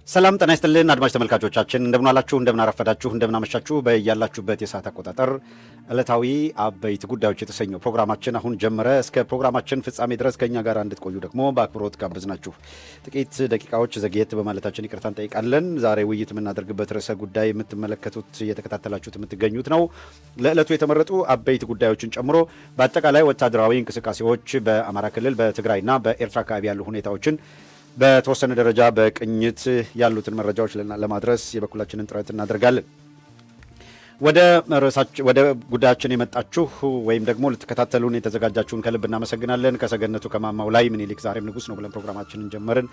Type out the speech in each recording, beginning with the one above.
ሰላም ጤና ይስጥልን አድማጭ ተመልካቾቻችን እንደምን አላችሁ እንደምን አረፈዳችሁ እንደምን አመሻችሁ በእያላችሁበት የሰዓት አቆጣጠር ዕለታዊ አበይት ጉዳዮች የተሰኘው ፕሮግራማችን አሁን ጀመረ። እስከ ፕሮግራማችን ፍጻሜ ድረስ ከኛ ጋር እንድትቆዩ ደግሞ በአክብሮት ጋብዝናችሁ ጥቂት ደቂቃዎች ዘግየት በማለታችን ይቅርታ እንጠይቃለን። ዛሬ ውይይት የምናደርግበት ርዕሰ ጉዳይ የምትመለከቱት እየተከታተላችሁት የምትገኙት ነው። ለዕለቱ የተመረጡ አበይት ጉዳዮችን ጨምሮ በአጠቃላይ ወታደራዊ እንቅስቃሴዎች በአማራ ክልል በትግራይና በኤርትራ አካባቢ ያሉ ሁኔታዎችን በተወሰነ ደረጃ በቅኝት ያሉትን መረጃዎች ለማድረስ የበኩላችንን ጥረት እናደርጋለን። ወደ ጉዳያችን የመጣችሁ ወይም ደግሞ ልትከታተሉን የተዘጋጃችሁን ከልብ እናመሰግናለን። ከሰገነቱ ከማማው ላይ ምኒልክ ዛሬም ንጉስ ነው ብለን ፕሮግራማችንን ጀመርን።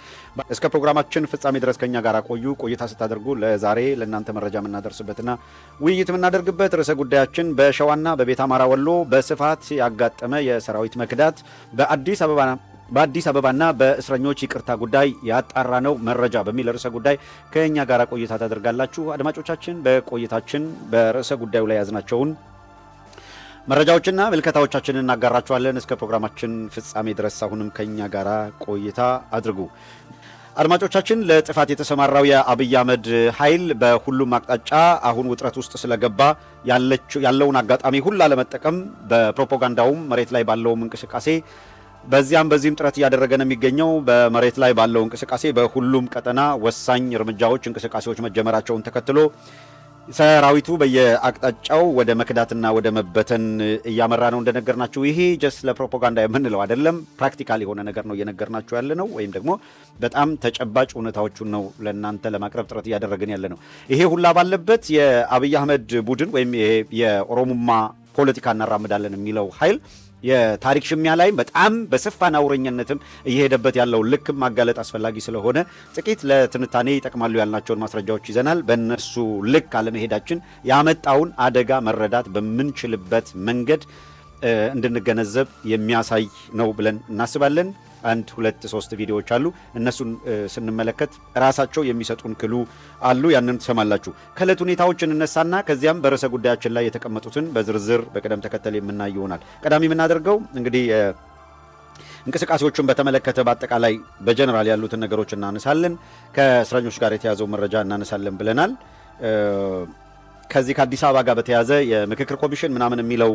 እስከ ፕሮግራማችን ፍጻሜ ድረስ ከኛ ጋር ቆይታ ስታደርጉ ለዛሬ ለእናንተ መረጃ የምናደርስበትና ውይይት የምናደርግበት ርዕሰ ጉዳያችን በሸዋና በቤት አማራ ወሎ በስፋት ያጋጠመ የሰራዊት መክዳት በአዲስ አበባና በእስረኞች ይቅርታ ጉዳይ ያጣራ ነው መረጃ በሚል ርዕሰ ጉዳይ ከኛ ጋር ቆይታ ታደርጋላችሁ። አድማጮቻችን በቆይታችን በርዕሰ ጉዳዩ ላይ ያዝናቸውን መረጃዎችና ምልከታዎቻችንን እናጋራችኋለን። እስከ ፕሮግራማችን ፍጻሜ ድረስ አሁንም ከኛ ጋር ቆይታ አድርጉ። አድማጮቻችን ለጥፋት የተሰማራው የአብይ አህመድ ኃይል በሁሉም አቅጣጫ አሁን ውጥረት ውስጥ ስለገባ ያለውን አጋጣሚ ሁላ ለመጠቀም በፕሮፓጋንዳውም መሬት ላይ ባለውም እንቅስቃሴ በዚህም ጥረት እያደረገ ነው የሚገኘው። በመሬት ላይ ባለው እንቅስቃሴ በሁሉም ቀጠና ወሳኝ እርምጃዎች እንቅስቃሴዎች መጀመራቸውን ተከትሎ ሰራዊቱ በየአቅጣጫው ወደ መክዳትና ወደ መበተን እያመራ ነው እንደነገርናችሁ። ይሄ ጀስት ለፕሮፓጋንዳ የምንለው አይደለም፣ ፕራክቲካል የሆነ ነገር ነው እየነገርናችሁ ያለ ነው። ወይም ደግሞ በጣም ተጨባጭ ሁኔታዎቹን ነው ለእናንተ ለማቅረብ ጥረት እያደረግን ያለ ነው። ይሄ ሁላ ባለበት የአብይ አህመድ ቡድን ወይም ይሄ የኦሮሞማ ፖለቲካ እናራምዳለን የሚለው ኃይል የታሪክ ሽሚያ ላይ በጣም በሰፋ ናውረኛነትም እየሄደበት ያለው ልክም ማጋለጥ አስፈላጊ ስለሆነ ጥቂት ለትንታኔ ይጠቅማሉ ያልናቸውን ማስረጃዎች ይዘናል። በእነሱ ልክ አለመሄዳችን ያመጣውን አደጋ መረዳት በምንችልበት መንገድ እንድንገነዘብ የሚያሳይ ነው ብለን እናስባለን። 1 2 3 ቪዲዮዎች አሉ። እነሱን ስንመለከት ራሳቸው የሚሰጡን ክሉ አሉ። ያንን ትሰማላችሁ። ከዕለት ሁኔታዎች እንነሳና ከዚያም በርዕሰ ጉዳያችን ላይ የተቀመጡትን በዝርዝር በቅደም ተከተል የምናይ ይሆናል። ቀዳሚ የምናደርገው እንግዲህ እንቅስቃሴዎችን በተመለከተ በአጠቃላይ በጀነራል ያሉትን ነገሮች እናነሳለን። ከእስረኞች ጋር የተያዘው መረጃ እናነሳለን ብለናል። ከዚህ ከአዲስ አበባ ጋር በተያዘ የምክክር ኮሚሽን ምናምን የሚለው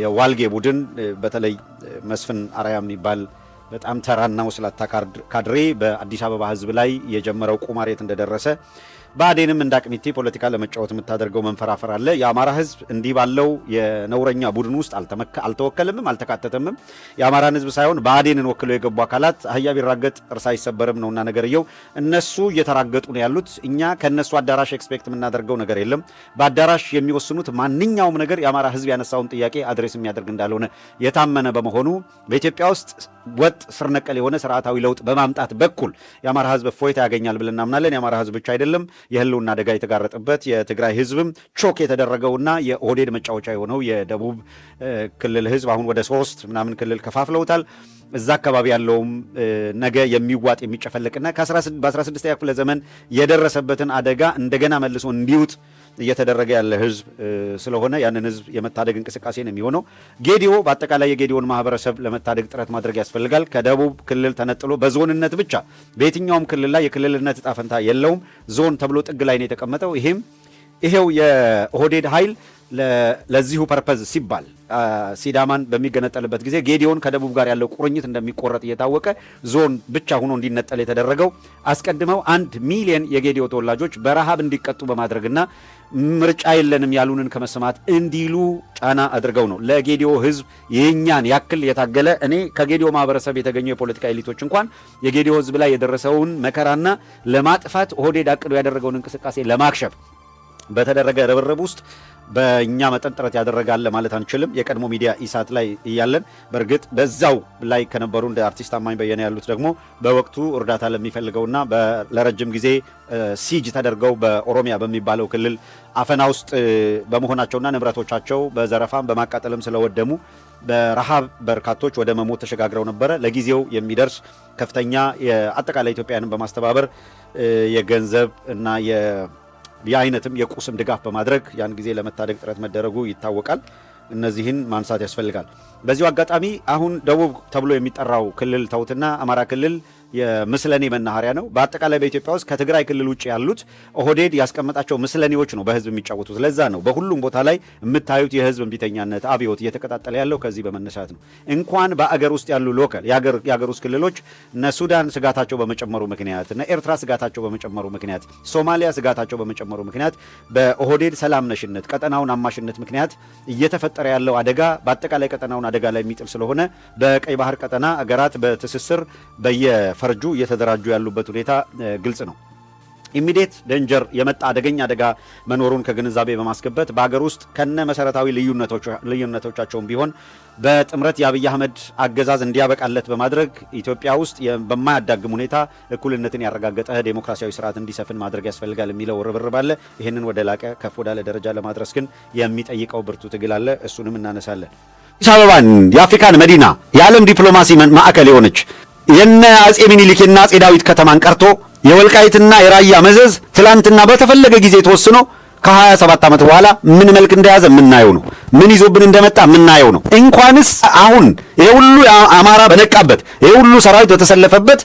የዋልጌ ቡድን በተለይ መስፍን አርአያ የሚባል በጣም ተራና ወስላታ ካድሬ በአዲስ አበባ ሕዝብ ላይ የጀመረው ቁማር የት እንደደረሰ ባዴንም እንዳቅሚቲ ፖለቲካ ለመጫወት የምታደርገው መንፈራፈር አለ። የአማራ ሕዝብ እንዲህ ባለው የነውረኛ ቡድን ውስጥ አልተወከለምም አልተካተተምም። የአማራን ሕዝብ ሳይሆን ባዴንን ወክለው የገቡ አካላት አህያ ቢራገጥ እርሳ አይሰበርም ነውና ነገርየው እነሱ እየተራገጡ ነው ያሉት። እኛ ከነሱ አዳራሽ ኤክስፔክት የምናደርገው ነገር የለም። በአዳራሽ የሚወስኑት ማንኛውም ነገር የአማራ ሕዝብ ያነሳውን ጥያቄ አድሬስ የሚያደርግ እንዳልሆነ የታመነ በመሆኑ በኢትዮጵያ ውስጥ ወጥ ስር ነቀል የሆነ ስርዓታዊ ለውጥ በማምጣት በኩል የአማራ ሕዝብ እፎይታ ያገኛል ብለን እናምናለን። የአማራ ሕዝብ ብቻ አይደለም የህልውና አደጋ የተጋረጠበት የትግራይ ህዝብም ቾክ የተደረገውና የኦህዴድ መጫወቻ የሆነው የደቡብ ክልል ህዝብ አሁን ወደ 3 ምናምን ክልል ከፋፍለውታል። እዛ አካባቢ ያለውም ነገ የሚዋጥ የሚጨፈለቅና በ16ኛ ክፍለ ዘመን የደረሰበትን አደጋ እንደገና መልሶ እንዲውጥ እየተደረገ ያለ ህዝብ ስለሆነ ያንን ህዝብ የመታደግ እንቅስቃሴ ነው የሚሆነው። ጌዲዮ በአጠቃላይ የጌዲዮን ማህበረሰብ ለመታደግ ጥረት ማድረግ ያስፈልጋል። ከደቡብ ክልል ተነጥሎ በዞንነት ብቻ በየትኛውም ክልል ላይ የክልልነት ዕጣ ፈንታ የለውም። ዞን ተብሎ ጥግ ላይ ነው የተቀመጠው። ይሄው የኦህዴድ ኃይል ለዚሁ ፐርፐዝ ሲባል ሲዳማን በሚገነጠልበት ጊዜ ጌዲዮን ከደቡብ ጋር ያለው ቁርኝት እንደሚቆረጥ እየታወቀ ዞን ብቻ ሆኖ እንዲነጠል የተደረገው አስቀድመው 1 ሚሊዮን የጌዲዮ ተወላጆች በረሃብ እንዲቀጡ በማድረግና ምርጫ የለንም ያሉንን ከመሰማት እንዲሉ ጫና አድርገው ነው። ለጌዲዮ ህዝብ የኛን ያክል የታገለ እኔ ከጌዲዮ ማህበረሰብ የተገኙ የፖለቲካ ኤሊቶች እንኳን የጌዲዮ ህዝብ ላይ የደረሰውን መከራና ለማጥፋት ኦህዴድ አቅዶ ያደረገውን እንቅስቃሴ ለማክሸፍ በተደረገ ርብርብ ውስጥ በእኛ መጠን ጥረት ያደረጋለ ማለት አንችልም። የቀድሞ ሚዲያ ኢሳት ላይ እያለን በእርግጥ በዛው ላይ ከነበሩ እንደ አርቲስት አማኝ በየነ ያሉት ደግሞ በወቅቱ እርዳታ ለሚፈልገውና ለረጅም ጊዜ ሲጅ ተደርገው በኦሮሚያ በሚባለው ክልል አፈና ውስጥ በመሆናቸውና ንብረቶቻቸው በዘረፋም በማቃጠልም ስለወደሙ በረሃብ በርካቶች ወደ መሞት ተሸጋግረው ነበረ። ለጊዜው የሚደርስ ከፍተኛ የአጠቃላይ ኢትዮጵያውያንን በማስተባበር የገንዘብ እና የአይነትም የቁስም ድጋፍ በማድረግ ያን ጊዜ ለመታደግ ጥረት መደረጉ ይታወቃል። እነዚህን ማንሳት ያስፈልጋል። በዚሁ አጋጣሚ አሁን ደቡብ ተብሎ የሚጠራው ክልል ተውትና አማራ ክልል የምስለኔ መናኸሪያ ነው። በአጠቃላይ በኢትዮጵያ ውስጥ ከትግራይ ክልል ውጭ ያሉት ኦህዴድ ያስቀመጣቸው ምስለኔዎች ነው በህዝብ የሚጫወቱት። ለዛ ነው በሁሉም ቦታ ላይ የምታዩት የህዝብ እምቢተኛነት አብዮት እየተቀጣጠለ ያለው ከዚህ በመነሳት ነው። እንኳን በአገር ውስጥ ያሉ ሎካል የአገር ውስጥ ክልሎች እነ ሱዳን ስጋታቸው በመጨመሩ ምክንያት፣ እነ ኤርትራ ስጋታቸው በመጨመሩ ምክንያት፣ ሶማሊያ ስጋታቸው በመጨመሩ ምክንያት በኦህዴድ ሰላም ነሽነት ቀጠናውን አማሽነት ምክንያት እየተፈጠረ ያለው አደጋ በአጠቃላይ ቀጠናውን አደጋ ላይ የሚጥል ስለሆነ በቀይ ባህር ቀጠና አገራት በትስስር በየፈርጁ እየተደራጁ ያሉበት ሁኔታ ግልጽ ነው። ኢሚዲየት ደንጀር የመጣ አደገኛ አደጋ መኖሩን ከግንዛቤ በማስገባት በአገር ውስጥ ከነ መሰረታዊ ልዩነቶቻቸውም ቢሆን በጥምረት የአብይ አህመድ አገዛዝ እንዲያበቃለት በማድረግ ኢትዮጵያ ውስጥ በማያዳግም ሁኔታ እኩልነትን ያረጋገጠ ዴሞክራሲያዊ ስርዓት እንዲሰፍን ማድረግ ያስፈልጋል የሚለው ርብርብ አለ። ይህንን ወደ ላቀ ከፍ ወዳለ ደረጃ ለማድረስ ግን የሚጠይቀው ብርቱ ትግል አለ። እሱንም እናነሳለን። አዲስ አበባን የአፍሪካን መዲና የዓለም ዲፕሎማሲ ማዕከል የሆነች የነ አጼ ሚኒሊክ የነ አጼ ዳዊት ከተማን ቀርቶ የወልቃይትና የራያ መዘዝ ትላንትና በተፈለገ ጊዜ ተወስኖ ከ27 ዓመት በኋላ ምን መልክ እንደያዘ የምናየው ነው። ምን ይዞብን እንደመጣ የምናየው ነው። እንኳንስ አሁን ይሄ ሁሉ አማራ በነቃበት ይሄ ሁሉ ሰራዊት በተሰለፈበት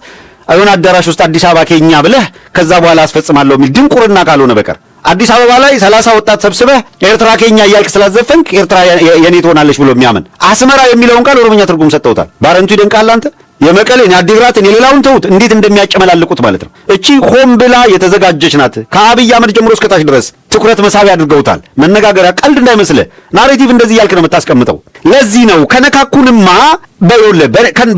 አይሆን አዳራሽ ውስጥ አዲስ አበባ ከኛ ብለህ ከዛ በኋላ አስፈጽማለሁ የሚል ድንቁርና ካልሆነ በቀር አዲስ አበባ ላይ 30 ወጣት ሰብስበህ ኤርትራ ከኛ እያልክ ስላዘፈንክ ኤርትራ የኔ ትሆናለች ብሎ የሚያምን አስመራ የሚለውን ቃል ኦሮምኛ ትርጉም ሰጥተውታል። ባረንቱ ይደንቃል። አንተ የመቀሌን የአዲግራትን የሌላውን ተውት፣ እንዴት እንደሚያጨመላልቁት ማለት ነው። እቺ ሆም ብላ የተዘጋጀች ናት። ከአብይ አህመድ ጀምሮ እስከ ታች ድረስ ትኩረት መሳቢያ አድርገውታል። መነጋገሪያ ቀልድ እንዳይመስልህ ናሬቲቭ እንደዚህ እያልክ ነው የምታስቀምጠው። ለዚህ ነው ከነካኩንማ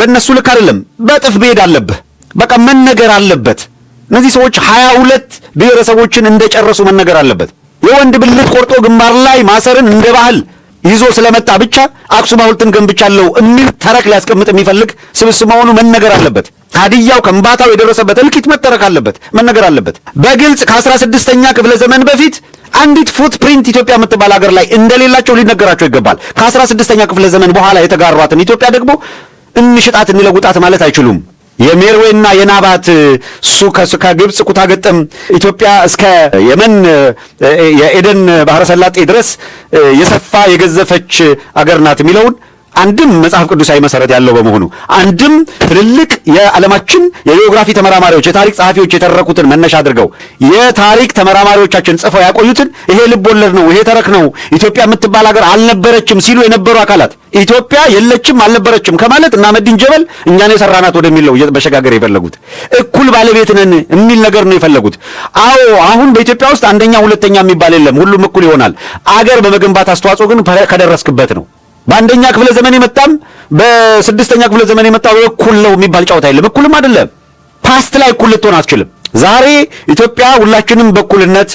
በእነሱ ልክ አይደለም በጥፍ ብሄድ አለብህ። በቃ መነገር አለበት። እነዚህ ሰዎች 22 ብሔረሰቦችን እንደጨረሱ መነገር አለበት። የወንድ ብልት ቆርጦ ግንባር ላይ ማሰርን እንደ ባህል ይዞ ስለመጣ ብቻ አክሱም ሐውልትን ገንብቻለሁ የሚል ተረክ ሊያስቀምጥ የሚፈልግ ስብስብ መሆኑ መነገር አለበት። ሀዲያው ከምባታው የደረሰበት እልቂት መተረክ አለበት፣ መነገር አለበት። በግልጽ ከ16ኛ ክፍለ ዘመን በፊት አንዲት ፉትፕሪንት ኢትዮጵያ የምትባል ሀገር ላይ እንደሌላቸው ሊነገራቸው ይገባል። ከ16ኛ ክፍለ ዘመን በኋላ የተጋሯትን ኢትዮጵያ ደግሞ እንሽጣት እንለውጣት ማለት አይችሉም። የሜርዌና የናባት ከግብጽ ኩታገጠም ኢትዮጵያ እስከ የመን የኤደን ባህረ ሰላጤ ድረስ የሰፋ የገዘፈች አገር ናት የሚለውን አንድም መጽሐፍ ቅዱሳዊ መሰረት ያለው በመሆኑ አንድም ትልልቅ የዓለማችን የጂኦግራፊ ተመራማሪዎች የታሪክ ጸሐፊዎች የተረኩትን መነሻ አድርገው የታሪክ ተመራማሪዎቻችን ጽፈው ያቆዩትን ይሄ ልብ ወለድ ነው፣ ይሄ ተረክ ነው፣ ኢትዮጵያ የምትባል ሀገር አልነበረችም ሲሉ የነበሩ አካላት ኢትዮጵያ የለችም አልነበረችም ከማለት እና መድን ጀበል እኛን የሰራናት ወደሚለው በሸጋገር የፈለጉት እኩል ባለቤት ነን የሚል ነገር ነው የፈለጉት። አዎ አሁን በኢትዮጵያ ውስጥ አንደኛ ሁለተኛ የሚባል የለም፣ ሁሉም እኩል ይሆናል። አገር በመገንባት አስተዋጽኦ ግን ከደረስክበት ነው። በአንደኛ ክፍለ ዘመን የመጣም በስድስተኛ ክፍለ ዘመን የመጣው እኩል ነው የሚባል ጫወታ የለም። እኩልም አይደለም። ፓስት ላይ እኩል ልትሆን አትችልም። ዛሬ ኢትዮጵያ ሁላችንም በእኩልነት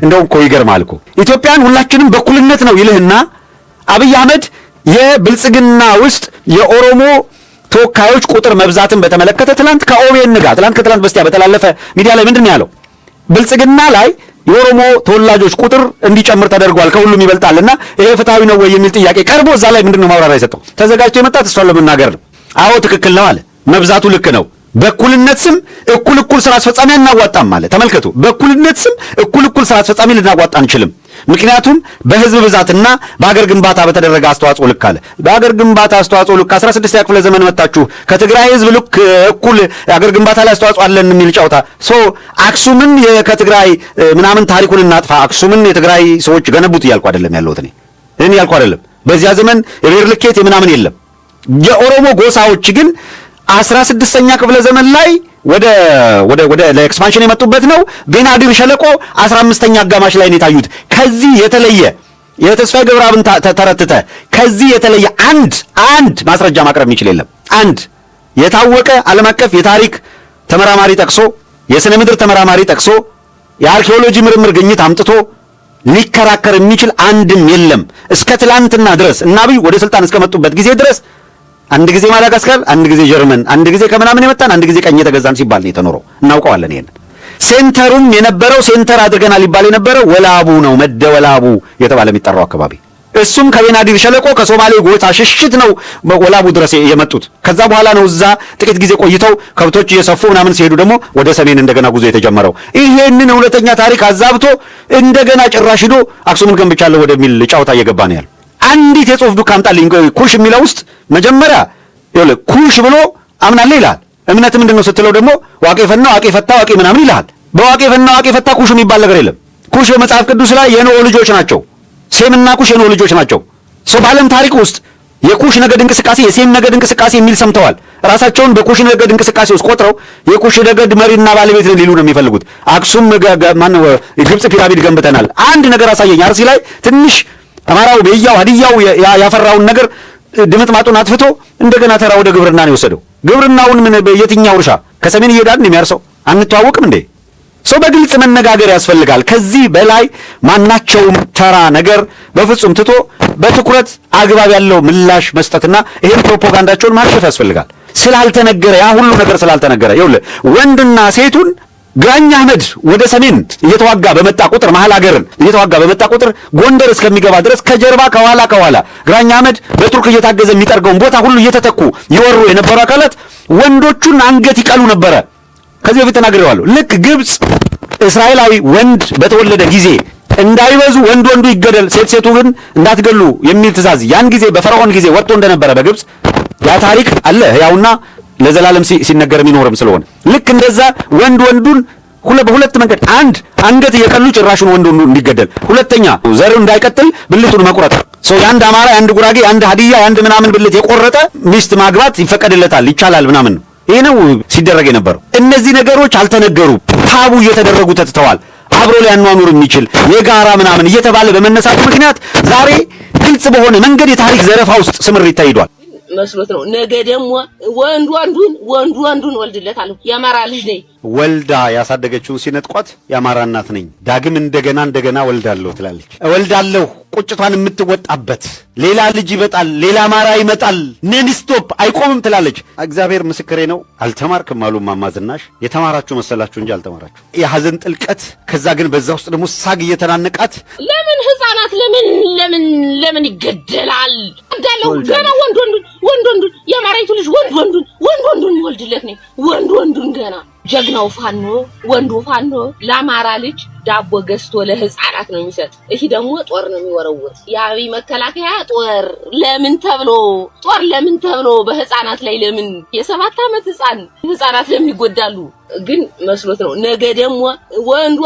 እንደው እኮ ይገርማል እኮ ኢትዮጵያን ሁላችንም በእኩልነት ነው ይልህና አብይ አህመድ የብልጽግና ውስጥ የኦሮሞ ተወካዮች ቁጥር መብዛትን በተመለከተ ትላንት ከኦቤን ጋር ከትላንት በስቲያ በተላለፈ ሚዲያ ላይ ምንድን ነው ያለው? ብልጽግና ላይ የኦሮሞ ተወላጆች ቁጥር እንዲጨምር ተደርጓል፣ ከሁሉም ይበልጣልና ይሄ ፍትሃዊ ነው ወይ የሚል ጥያቄ ቀርቦ እዛ ላይ ምንድነው ማብራሪያ የሰጠው? ተዘጋጅቶ የመጣ ተስፋን ለመናገር ነው። አዎ ትክክል ነው አለ። መብዛቱ ልክ ነው። በእኩልነት ስም እኩል ስራ አስፈጻሚ አናዋጣም ማለት ተመልከቱ። በእኩልነት ስም እኩል ስራ አስፈጻሚ ልናዋጣ አንችልም። ምክንያቱም በህዝብ ብዛትና በአገር ግንባታ በተደረገ አስተዋጽኦ ልክ አለ። በአገር ግንባታ አስተዋጽኦ ልክ 16ኛ ክፍለ ዘመን መጣችሁ ከትግራይ ህዝብ ልክ እኩል የአገር ግንባታ ላይ አስተዋጽኦ አለን የሚል ጫውታ አክሱምን ከትግራይ ምናምን ታሪኩን እናጥፋ አክሱምን የትግራይ ሰዎች ገነቡት እያልኩ አይደለም ያለሁት እኔ ያልኩ አይደለም። በዚያ ዘመን የብሔር ልኬት የምናምን የለም። የኦሮሞ ጎሳዎች ግን 16ኛ ክፍለ ዘመን ላይ ወደ ለኤክስፓንሽን የመጡበት ነው። ቤናድር ሸለቆ 15ኛ አጋማሽ ላይ ነው የታዩት። ከዚህ የተለየ የተስፋዬ ገብረአብን ተረትተ ከዚህ የተለየ አንድ ማስረጃ ማቅረብ የሚችል የለም። አንድ የታወቀ ዓለም አቀፍ የታሪክ ተመራማሪ ጠቅሶ የሥነ ምድር ተመራማሪ ጠቅሶ የአርኪኦሎጂ ምርምር ግኝት አምጥቶ ሊከራከር የሚችል አንድም የለም። እስከ ትላንትና ድረስ እና አብይ ወደ ስልጣን እስከመጡበት ጊዜ ድረስ አንድ ጊዜ ማዳጋስካር፣ አንድ ጊዜ ጀርመን፣ አንድ ጊዜ ከምናምን የመጣን፣ አንድ ጊዜ ቀኝ የተገዛን ሲባል ነው የተኖረው። እናውቀዋለን። ይሄን ሴንተሩም የነበረው ሴንተር አድርገናል ይባል የነበረው ወላቡ ነው፣ መደወላቡ የተባለ የሚጠራው አካባቢ። እሱም ከቤናዲር ሸለቆ ከሶማሌ ጎታ ሽሽት ነው ወላቡ ድረስ የመጡት። ከዛ በኋላ ነው እዛ ጥቂት ጊዜ ቆይተው ከብቶች እየሰፉ ምናምን ሲሄዱ ደግሞ ወደ ሰሜን እንደገና ጉዞ የተጀመረው። ይሄንን እውነተኛ ታሪክ አዛብቶ እንደገና ጭራሽ ሂዶ አክሱምን ገንብቻለሁ ወደሚል ጫውታ እየገባ ነው ያለው። አንዲት የጽሁፍ ዱካ አምጣልኝ ኩሽ የሚለው ውስጥ መጀመሪያ ኩሽ ብሎ አምናለሁ ይላል። እምነት ምንድነው ስትለው ደግሞ ዋቄ ፈና ዋቄ ፈታ ዋቄ ምናምን ይልሃል። በዋቄ ፈና ዋቄ ፈታ ኩሽ የሚባል ነገር የለም። ኩሽ በመጽሐፍ ቅዱስ ላይ የኖህ ልጆች ናቸው። ሴምና ኩሽ የኖህ ልጆች ናቸው። ሰው በዓለም ታሪክ ውስጥ የኩሽ ነገድ እንቅስቃሴ የሴም ነገድ እንቅስቃሴ የሚል ሰምተዋል። ራሳቸውን በኩሽ ነገድ እንቅስቃሴ ውስጥ ቆጥረው የኩሽ ነገድ መሪና ባለቤት ሊሉ ነው የሚፈልጉት። አክሱም ማነው ግብጽ ፒራሚድ ገንብተናል። አንድ ነገር አሳየኝ። አርሲ ላይ ትንሽ አማራው በያው ሀዲያው ያፈራውን ነገር ድምጥማጡን አጥፍቶ እንደገና ተራ ወደ ግብርና ነው የወሰደው። ግብርናውን ምን የትኛው እርሻ ከሰሜን እየሄዳን የሚያርሰው አንተዋወቅም እንዴ? ሰው በግልጽ መነጋገር ያስፈልጋል። ከዚህ በላይ ማናቸውም ተራ ነገር በፍጹም ትቶ በትኩረት አግባብ ያለው ምላሽ መስጠትና ይሄን ፕሮፓጋንዳቸውን ማክሸፍ ያስፈልጋል። ስላልተነገረ ያ ሁሉ ነገር ስላልተነገረ ይኸውልህ ወንድና ሴቱን ግራኝ አህመድ ወደ ሰሜን እየተዋጋ በመጣ ቁጥር መሐል ሀገርን እየተዋጋ በመጣ ቁጥር ጎንደር እስከሚገባ ድረስ ከጀርባ ከኋላ ግራኝ አህመድ በቱርክ እየታገዘ የሚጠርገውን ቦታ ሁሉ እየተተኩ ይወሩ የነበሩ አካላት ወንዶቹን አንገት ይቀሉ ነበረ። ከዚህ በፊት ተናግሬዋለሁ። ልክ ግብጽ እስራኤላዊ ወንድ በተወለደ ጊዜ እንዳይበዙ ወንዱ ይገደል ሴቱ ግን እንዳትገሉ የሚል ትእዛዝ ያን ጊዜ በፈርዖን ጊዜ ወጥቶ እንደነበረ በግብጽ ያ ታሪክ አለ ያውና ለዘላለም ሲነገር የሚኖርም ስለሆነ ልክ እንደዛ ወንዱን በሁለት መንገድ አንድ አንገት እየቀሉ ጭራሹን ወንዱ እንዲገደል፣ ሁለተኛ ዘሩ እንዳይቀጥል ብልቱን መቁረጥ። ሰው ያንድ አማራ ያንድ ጉራጌ ያንድ ሀዲያ ያንድ ምናምን ብልት የቆረጠ ሚስት ማግባት ይፈቀድለታል ይቻላል ምናምን ነው። ይሄ ነው ሲደረግ የነበረው። እነዚህ ነገሮች አልተነገሩ ታቡ እየተደረጉ ተትተዋል። አብሮ ሊያኗኑር የሚችል የጋራ ምናምን እየተባለ በመነሳቱ ምክንያት ዛሬ ግልጽ በሆነ መንገድ የታሪክ ዘረፋ ውስጥ ስምሪት ታይዷል። መስሎት ነው። ነገ ደግሞ ወንዱ አንዱን ወልድለታለሁ የአማራ ልጅ ነኝ ወልዳ ያሳደገችውን ሲነጥቋት የአማራ እናት ነኝ ዳግም እንደገና ወልዳለሁ ትላለች። ወልዳለሁ ቁጭቷን የምትወጣበት ሌላ ልጅ ይመጣል፣ ሌላ አማራ ይመጣል፣ ነን ስቶፕ አይቆምም ትላለች። እግዚአብሔር ምስክሬ ነው። አልተማርክም አሉ እማማ ዝናሽ። የተማራችሁ መሰላችሁ እንጂ አልተማራችሁ። የሐዘን ጥልቀት ከዛ ግን በዛ ውስጥ ደግሞ ሳግ እየተናነቃት ለምን ህፃናት ለምን ይገደላል እንዳለው ገና ወንዱን የማራይቱ ልጅ ወንዱን ወልድለት ነኝ ወንዱን ገና ጀግናው ፋኖ ወንዱ ፋኖ ለአማራ ልጅ ዳቦ ገዝቶ ለህፃናት ነው የሚሰጥ። ይሄ ደግሞ ጦር ነው የሚወረውር። የአብይ መከላከያ ጦር ለምን ተብሎ በህፃናት ላይ ለምን የ7 ዓመት ህፃናት ለምን ይጎዳሉ? ግን መስሎት ነው። ነገ ደግሞ ወንዱ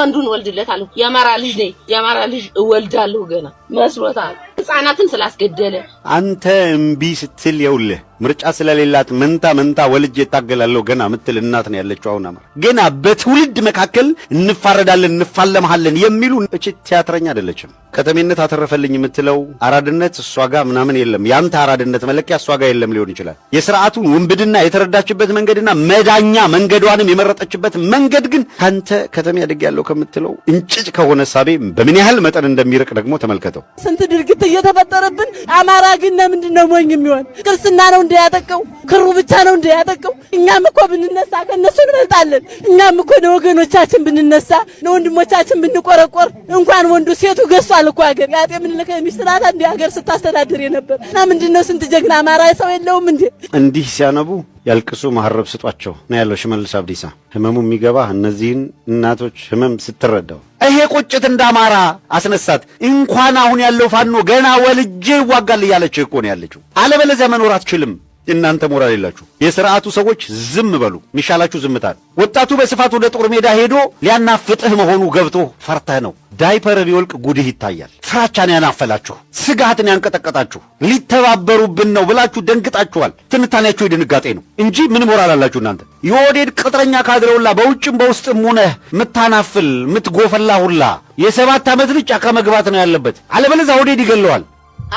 አንዱን ወልድለታለሁ የአማራ ልጅ ነኝ የአማራ ልጅ እወልዳለሁ ገና መስሎታል። ህፃናትን ስላስገደለ አንተ እምቢ ስትል ይውልህ ምርጫ ስለሌላት መንታ ወልጅ የታገላለሁ ገና ምትል እናት ነው ያለችው። አሁን አማራ ገና በትውልድ መካከል እንፋረዳለን እንፋለማለን የሚሉ እቺ ቲያትረኛ አይደለችም። ከተሜነት አተረፈልኝ የምትለው አራድነት እሷ ጋር ምናምን የለም። ያንተ አራድነት መለኪያ እሷ ጋር የለም ሊሆን ይችላል። የሥርዓቱን ውንብድና የተረዳችበት መንገድና መዳኛ መንገዷንም የመረጠችበት መንገድ ግን ካንተ ከተሜ አድግ ያለው ከምትለው እንጭጭ ከሆነ ሳቤ በምን ያህል መጠን እንደሚርቅ ደግሞ ተመልከተው። ስንት ድርጊት እየተፈጠረብን አማራ ግን ለምንድን ነው ሞኝ የሚሆን? ክርስትና ነው እንዳያጠቀው ክሩ ብቻ ነው እንዳያጠቀው። እኛም እኮ ብንነሳ ከነሱ እንበልጣለን። እኛም እኮ ለወገኖቻችን ብንነሳ ለወንድሞቻችን ብንቆረቆር እንኳን ወንዱ ሴቱ ገዝቷል እኮ ሀገር ያጤ ምንልከ ሚስትራታ እንደ ሀገር ስታስተዳድር የነበር እና ምንድነው ስንት ጀግና አማራ ሰው የለውም እንዴ? እንዲህ ሲያነቡ ያልቅሱ መሐረብ ስጧቸው ነው ያለው ሽመልስ አብዲሳ። ህመሙ የሚገባ እነዚህን እናቶች ህመም ስትረዳው ይሄ ቁጭት እንዳማራ አስነሳት። እንኳን አሁን ያለው ፋኖ ገና ወልጄ ይዋጋል እያለች እኮ ነው ያለችው። አለበለዚያ መኖር አትችልም። እናንተ ሞራል የላችሁ የሥርዓቱ ሰዎች ዝም በሉ። ሚሻላችሁ ዝምታል። ወጣቱ በስፋት ወደ ጦር ሜዳ ሄዶ ሊያናፍጥህ መሆኑ ገብቶ ፈርተህ ነው። ዳይፐር ቢወልቅ ጉድህ ይታያል። ፍራቻን ያናፈላችሁ፣ ስጋትን ያንቀጠቀጣችሁ፣ ሊተባበሩብን ነው ብላችሁ ደንግጣችኋል። ትንታኔያችሁ የድንጋጤ ነው እንጂ ምን ሞራል አላችሁ እናንተ? የወዴድ ቅጥረኛ ካድሬውላ በውጭም በውስጥም ሆነህ ምታናፍል ምትጎፈላ ሁላ የ7 ዓመት ልጅ ጫካ መግባት ነው ያለበት። አለበለዚያ ወዴድ ይገለዋል።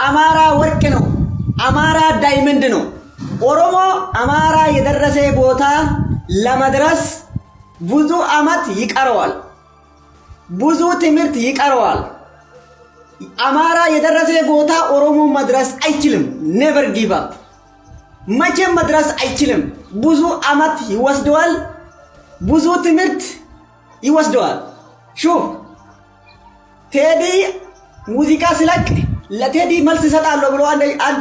አማራ ወርቅ ነው። አማራ ዳይመንድ ነው። ኦሮሞ አማራ የደረሰ ቦታ ለመድረስ ብዙ ዓመት ይቀረዋል። ብዙ ትምህርት ይቀረዋል። አማራ የደረሰ ቦታ ኦሮሞ መድረስ አይችልም። ኔቨር ጊቭ አፕ። መቼም መድረስ አይችልም። ብዙ ዓመት ይወስደዋል። ብዙ ትምህርት ይወስደዋል። ሹፍ ቴዲ ሙዚቃ ሲለቅ ለቴዲ መልስ ይሰጣለሁ ብሎ አንድ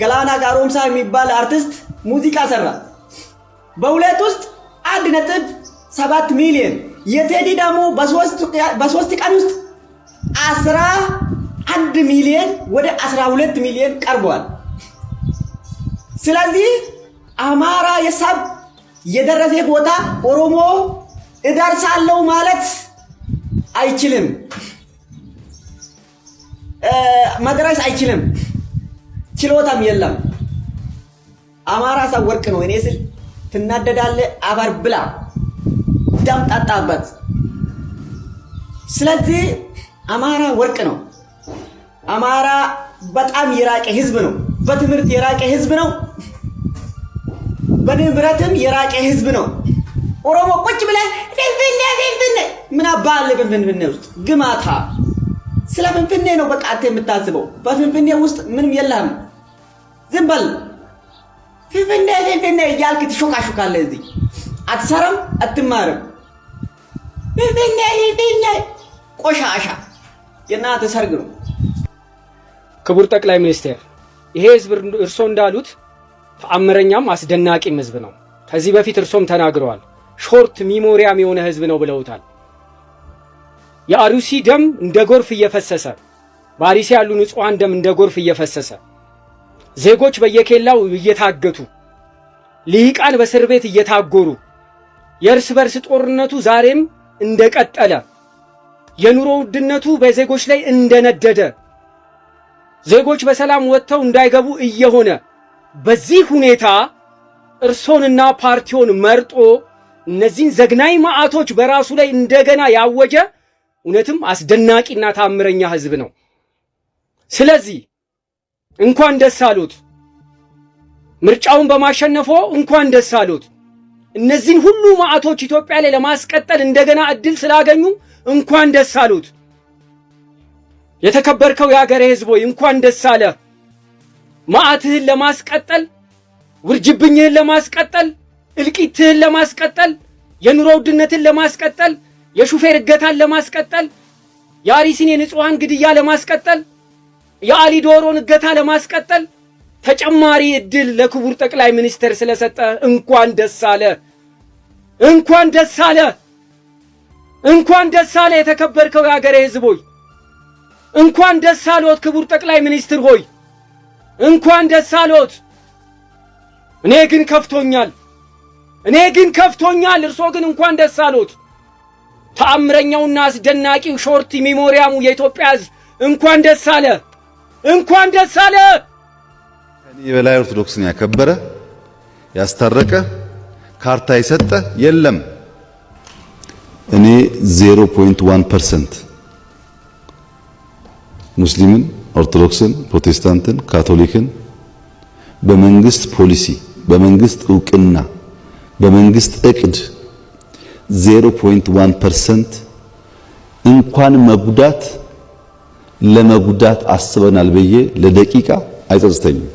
ገላና ጋሮምሳ የሚባል አርቲስት ሙዚቃ ሰራ። በሁለት ውስጥ 1.7 ሚሊዮን የቴዲ ደግሞ በሶስት ቀን ውስጥ 11 ሚሊዮን ወደ 12 ሚሊዮን ቀርቧል። ስለዚህ አማራ የሳብ የደረሰ ቦታ ኦሮሞ እደርሳለሁ ማለት አይችልም። መድረስ አይችልም። ችሎታም የለም። አማራ ሰው ወርቅ ነው። እኔ ስል ትናደዳለህ። አፈር ብላ ደም ጠጣበት። ስለዚህ አማራ ወርቅ ነው። አማራ በጣም የራቀ ህዝብ ነው። በትምህርት የራቀ ህዝብ ነው። በንብረትም የራቀ ህዝብ ነው። ኦሮሞ ቁጭ ብለህ ፍንፍኔ ምን አባል ፍንፍኔ ውስጥ ግማታ ስለ ፍንፍኔ ነው በቃ አንተ የምታስበው። በፍንፍኔ ውስጥ ምንም የለም። ዝም በል ፍንፍኔ እያልክ ትሾካሾካለህ። እዚህ አትሰራም፣ አትማርም። ፍንፍኔ ቆሻሻ የእናንተ ሰርግ ነው። ክቡር ጠቅላይ ሚኒስትር፣ ይሄ ህዝብ እርሶ እንዳሉት ተአምረኛም አስደናቂም ህዝብ ነው። ከዚህ በፊት እርሶም ተናግረዋል። ሾርት ሚሞሪያም የሆነ ህዝብ ነው ብለውታል። የአሩሲ ደም እንደ ጎርፍ እየፈሰሰ በአርሲ ያሉ ንጹሃን ደም እንደ ጎርፍ እየፈሰሰ ዜጎች በየኬላው እየታገቱ ልሂቃን በእስር ቤት እየታጎሩ የእርስ በርስ ጦርነቱ ዛሬም እንደቀጠለ የኑሮ ውድነቱ በዜጎች ላይ እንደነደደ ዜጎች በሰላም ወጥተው እንዳይገቡ እየሆነ በዚህ ሁኔታ እርሶንና ፓርቲውን መርጦ እነዚህን ዘግናኝ መዓቶች በራሱ ላይ እንደገና ያወጀ እውነትም አስደናቂና ታምረኛ ህዝብ ነው። ስለዚህ እንኳን ደስ አሉት። ምርጫውን በማሸነፎ እንኳን ደስ አሉት። እነዚህን ሁሉ መዓቶች ኢትዮጵያ ላይ ለማስቀጠል እንደገና እድል ስላገኙ እንኳን ደስ አሉት። የተከበርከው የሀገሬ ህዝብ ሆይ እንኳን ደስ አለ። መዓትህን ለማስቀጠል፣ ውርጅብኝህን ለማስቀጠል፣ እልቂትህን ለማስቀጠል፣ የኑሮ ውድነትን ለማስቀጠል፣ የሹፌር እገታን ለማስቀጠል፣ የአርሲን የንጹሃን ግድያ ለማስቀጠል፣ የአሊ ዶሮን እገታ ለማስቀጠል ተጨማሪ እድል ለክቡር ጠቅላይ ሚኒስትር ስለሰጠ እንኳን ደስ አለ። እንኳን ደስ አለ። እንኳን ደስ አለ። የተከበርከው የሀገሬ ህዝብ ሆይ እንኳን ደስ አሎት። ክቡር ጠቅላይ ሚኒስትር ሆይ እንኳን ደስ አሎት። እኔ ግን ከፍቶኛል። እርሶ ግን እንኳን ደስ አሎት። ተአምረኛውና አስደናቂው ሾርት ሚሞሪያሙ የኢትዮጵያ ህዝብ እንኳን ደስ አለ። እንኳን ደስ አለ። እኔ በላይ ኦርቶዶክስን ያከበረ ያስታረቀ ካርታ የሰጠ የለም። እኔ 0.1% ሙስሊምን፣ ኦርቶዶክስን፣ ፕሮቴስታንትን፣ ካቶሊክን በመንግስት ፖሊሲ፣ በመንግስት እውቅና፣ በመንግስት እቅድ 0.1% እንኳን መጉዳት ለመጉዳት አስበናል ብዬ ለደቂቃ አይጸጽተኝም።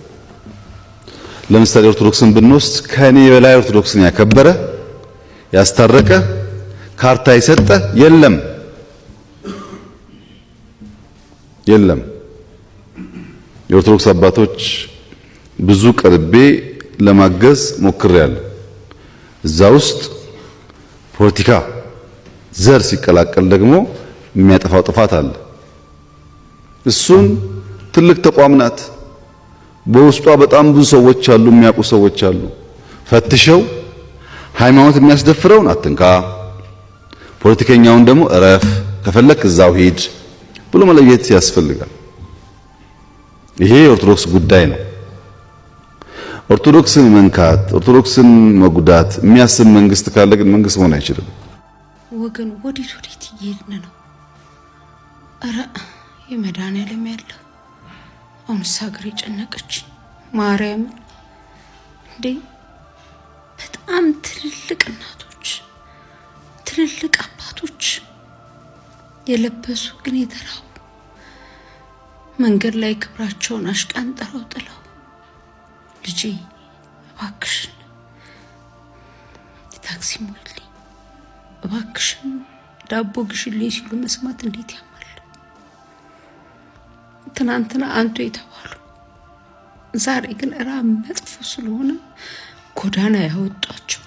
ለምሳሌ ኦርቶዶክስን ብንወስድ ከኔ በላይ ኦርቶዶክስን ያከበረ ያስታረቀ ካርታ የሰጠ የለም። የኦርቶዶክስ አባቶች ብዙ ቀርቤ ለማገዝ ሞክሬያለሁ። እዛ ውስጥ ፖለቲካ ዘር ሲቀላቀል ደግሞ የሚያጠፋው ጥፋት አለ። እሱን ትልቅ ተቋም ናት። በውስጧ በጣም ብዙ ሰዎች አሉ፣ የሚያውቁ ሰዎች አሉ። ፈትሸው ሃይማኖት የሚያስደፍረውን አትንካ፣ ፖለቲከኛውን ደግሞ እረፍ፣ ከፈለክ እዛው ሂድ ብሎ መለየት ያስፈልጋል። ይሄ የኦርቶዶክስ ጉዳይ ነው። ኦርቶዶክስን መንካት፣ ኦርቶዶክስን መጉዳት የሚያስብ መንግስት ካለ ግን መንግስት መሆን አይችልም። ወገን ወዴት እየሄድን ነው? አረ የመድኃኒዓለም ያለ አሁንስ ሀገር የጨነቀች ማርያም እንዴ! በጣም ትልልቅ እናቶች፣ ትልልቅ አባቶች የለበሱ ግን የተራቡ መንገድ ላይ ክብራቸውን አሽቃንጥረው ጥለው ልጄ እባክሽን ታክሲ ሞልልኝ፣ እባክሽን ዳቦ ግሽልኝ ሲሉ መስማት እንዴት ያማል። ትናንትና አንቱ የተባሉ ዛሬ ግን ራብ መጥፎ ስለሆነ ጎዳና ያወጧቸው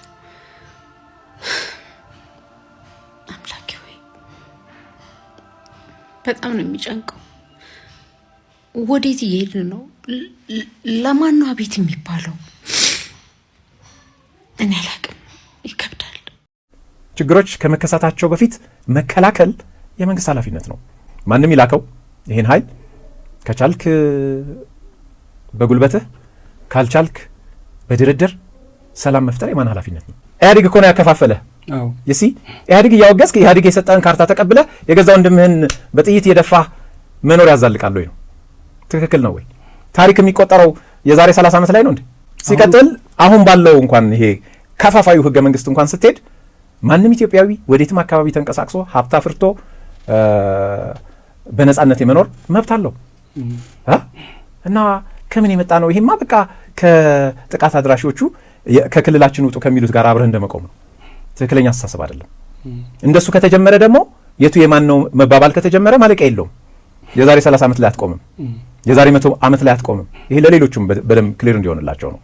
አምላኬ ሆይ በጣም ነው የሚጨንቀው። ወዴት እየሄድን ነው? ለማን ነው አቤት የሚባለው? ችግሮች ከመከሰታቸው በፊት መከላከል የመንግስት ኃላፊነት ነው። ማንም ይላከው ይሄን ኃይል ከቻልክ በጉልበትህ ካልቻልክ በድርድር ሰላም መፍጠር የማን ኃላፊነት ነው? ኢህአዴግ እኮ ነው ያከፋፈለ። ይሲ ኢህአዴግ እያወገዝክ ኢህአዴግ የሰጠህን ካርታ ተቀብለ የገዛ ወንድምህን በጥይት የደፋ መኖር ያዛልቃል ወይ ነው? ትክክል ነው ወይ? ታሪክ የሚቆጠረው የዛሬ 30 ዓመት ላይ ነው እንዴ? ሲቀጥል አሁን ባለው እንኳን ይሄ ከፋፋዩ ህገ መንግስት እንኳን ስትሄድ ማንም ኢትዮጵያዊ ወዴትም አካባቢ ተንቀሳቅሶ ሀብት አፍርቶ በነጻነት የመኖር መብት አለው እና ከምን የመጣ ነው? ይሄማ በቃ ከጥቃት አድራሾቹ ከክልላችን ውጡ ከሚሉት ጋር አብረህ እንደመቆም ነው። ትክክለኛ አስተሳሰብ አይደለም። እንደሱ ከተጀመረ ደግሞ የቱ የማን ነው መባባል ከተጀመረ ማለቂያ የለውም። የዛሬ 30 ዓመት ላይ አትቆምም። የዛሬ 100 ዓመት ላይ አትቆምም። ይሄ ለሌሎቹም በደንብ ክሊር እንዲሆንላቸው ነው።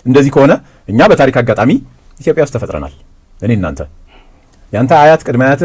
እንደዚህ ከሆነ እኛ በታሪክ አጋጣሚ ኢትዮጵያ ውስጥ ተፈጥረናል። እኔ እናንተ ያንተ አያት ቅድመ አያት